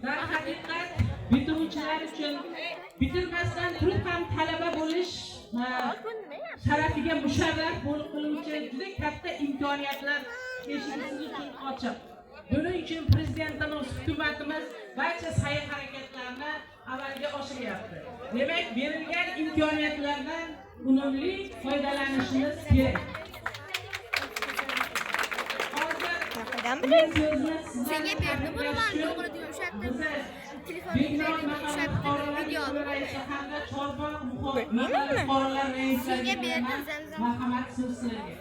Darhaqiqat bitiruvchilar uchun bitirmasdan turib ham talaba bo'lish sharafiga musharraf bo'lib qiluvchi juda katta imkoniyatlar eshigi siz uchun ochiq. Buning uchun prezidentimiz, hukumatimiz barcha sa'y-harakatlarni amalga oshiryapti. Demak, berilgan imkoniyatlardan unumli foydalanishimiz kerak. Senga berdim buni men to'g'ri deb yumshatdim. Telefoningni yumshatdim, video oldim. Senga berdim zamzam. Marhamat sizlarga.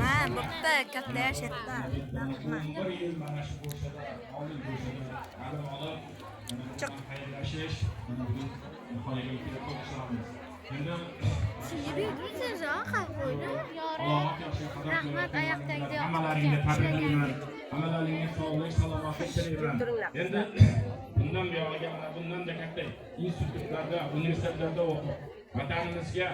Ma, bo'pti, katta yashayapti. Senga berdingiz qahvoyni? Rahmat, oyoqdagi hammalaringga tabriklayman. Hammalaringga sog'lik, salomatlik tilayman. Endi bundan buyog'iga mana bundanda katta institutlarda, universitetlarda o'qib, vatanimizga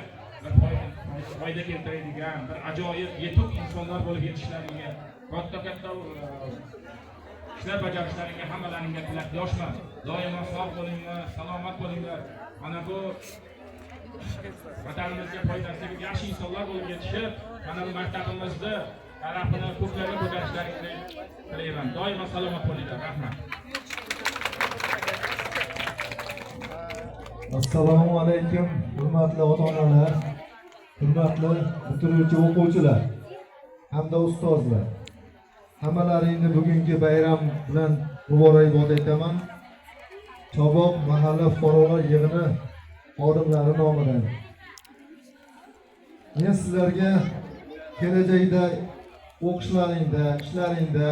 foyda keltiradigan bir ajoyib yetuk insonlar bo'lib yetishlaringga, katta ishlar bajarishlaringga hammalaringga tilakdoshman. Doimo sog' bo'linglar, salomat bo'linglar. Mana bu vatanimizga foydasiga yaxshi insonlar bo'lib yetishib, mana bu maktabimizda tarafini ko'klarga ko'tarishlaringni tilayman. Doimo salomat bo'linglar. Rahmat. Assalomu alaykum, hurmatli ota-onalar, hurmatli bitiruvchi o'quvchilar hamda ustozlar. Hammalaringni bugungi bayram bilan muborakbod etaman. Choboq mahalla fuqarolar yig'ini xodimlari nomidan. Men sizlarga kelajakda o'qishlaringda, ishlaringda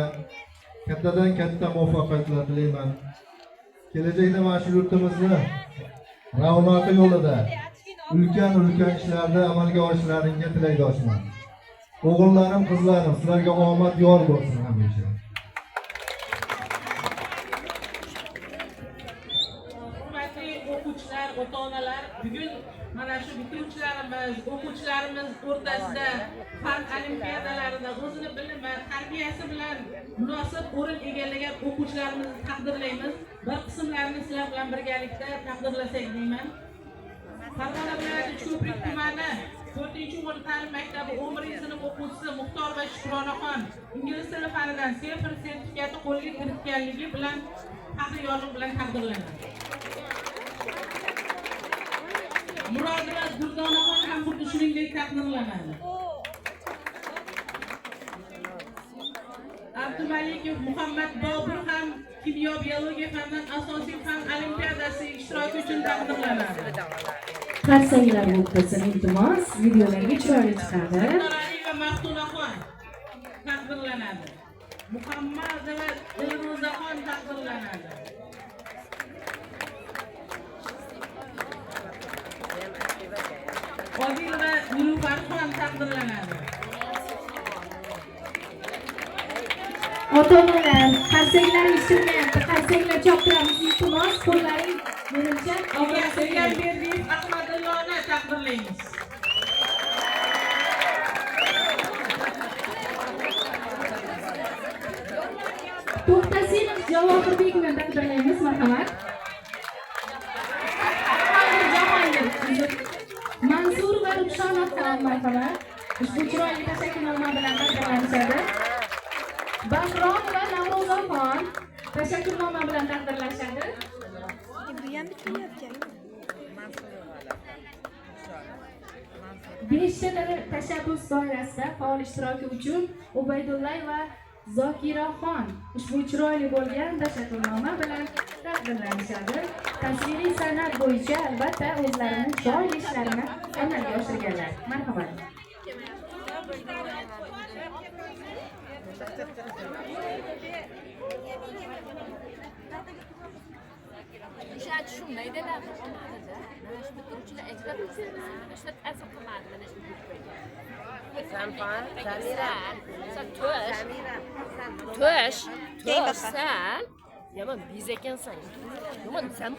kattadan katta muvaffaqiyatlar tilayman. Kelajakda mana shu yurtimizni ravnaqi yo'lida ulkan ishlarda amalga oshishlaringga tilakdoshman. O'g'illarim, qizlarim, sizlarga omad yor bo'lsin hamisha. Hurmatli o'quvchilar, ota-onalar, bugun mana shu bitiruvchilarimiz, o'quvchilarimiz o'rtasida fan olimpiadalarida o'zini bilimi, tarbiyasi bilan munosib o'rin egallagan o'quvchilarimizni taqdirlaymiz. Bir qismlarini sizlar bilan birgalikda taqdirlasak deyman. Farg'ona viloyati Ko'prik tumani 4-o'rta ta'lim maktabi 11-sinf o'quvchisi Muxtorova Shukronaxon ingliz tili fanidan sifr sertifikati qo'lga kiritganligi bilan faxriyorlik bilan taqdirlanadi. Murodova Durdonaxon ham xuddi shuningdek taqdirlanadi. Abdumalikov Muhammad Bobur ham kimyo biologiya fanidan asosiy fan olimpiadasi ishtiroki uchun taqdirlanadi. Qarsanglar o'qitsin, iltimos, videolarga chiroyli chiqadi. Va Maqtunaxon taqdirlanadi. Muhammadova Dilrozaxon taqdirlanadi. Odilova Nilufarxon taqdirlanadi. Ota-onalar, qarsanglar eshitmayapti, qarsanglar choptiramiz, iltimos, qo'llaring menimcha Sengar Berdiyev Ahmadillohni taqdirlaymiz. To'xtasingiz, Javohirbekni taqdirlaymiz, marhamat. Mansur va Ruxshonovdan marhamat. Ushbu chiroyli tashakkurnoma bilan taqdirlanishadi. Bahrom va Navro'zaxon tashakkurnoma bilan taqdirlashadi. Bu ham bitiryapti. 5 tashabbus doirasida faol ishtiroki uchun Ubaydullay va Zokiraxon ushbu chiroyli bo'lgan tashakkurnoma bilan taqdirlanishadi. Tasviriy san'at bo'yicha albatta o'zlarining chiroyli ishlarini amalga oshirganlar. Marhamat. İşe tushunmaydilar. Mana shu bitiruvchilar ajrab tursin. Ishda ta'sir qilmadi mana shu Samira. Tush. Yaman biz ekansan. Yaman sen